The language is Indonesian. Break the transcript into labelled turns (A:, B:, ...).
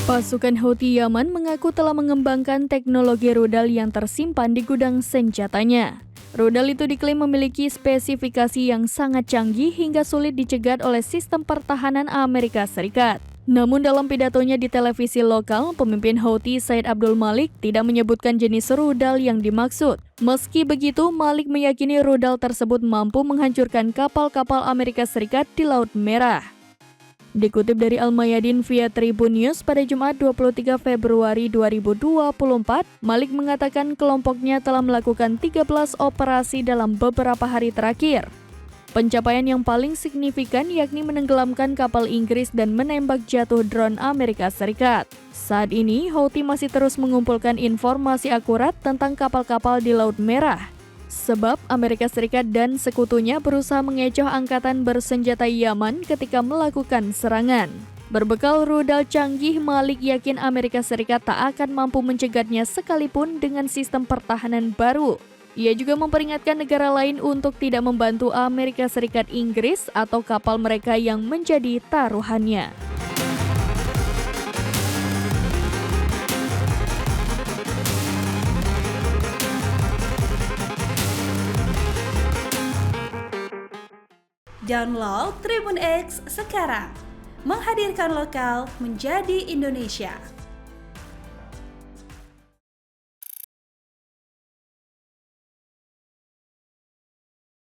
A: Pasukan Houthi Yaman mengaku telah mengembangkan teknologi rudal yang tersimpan di gudang senjatanya. Rudal itu diklaim memiliki spesifikasi yang sangat canggih hingga sulit dicegat oleh sistem pertahanan Amerika Serikat. Namun dalam pidatonya di televisi lokal, pemimpin Houthi Said Abdul Malik tidak menyebutkan jenis rudal yang dimaksud. Meski begitu, Malik meyakini rudal tersebut mampu menghancurkan kapal-kapal Amerika Serikat di Laut Merah. Dikutip dari Al-Mayadin via Tribun News pada Jumat 23 Februari 2024, Malik mengatakan kelompoknya telah melakukan 13 operasi dalam beberapa hari terakhir. Pencapaian yang paling signifikan yakni menenggelamkan kapal Inggris dan menembak jatuh drone Amerika Serikat. Saat ini, Houthi masih terus mengumpulkan informasi akurat tentang kapal-kapal di Laut Merah. Sebab Amerika Serikat dan sekutunya berusaha mengecoh angkatan bersenjata Yaman ketika melakukan serangan. Berbekal rudal canggih, Malik yakin Amerika Serikat tak akan mampu mencegatnya sekalipun dengan sistem pertahanan baru. Ia juga memperingatkan negara lain untuk tidak membantu Amerika Serikat Inggris atau kapal mereka yang menjadi taruhannya.
B: Download Tribun X sekarang, menghadirkan lokal menjadi Indonesia.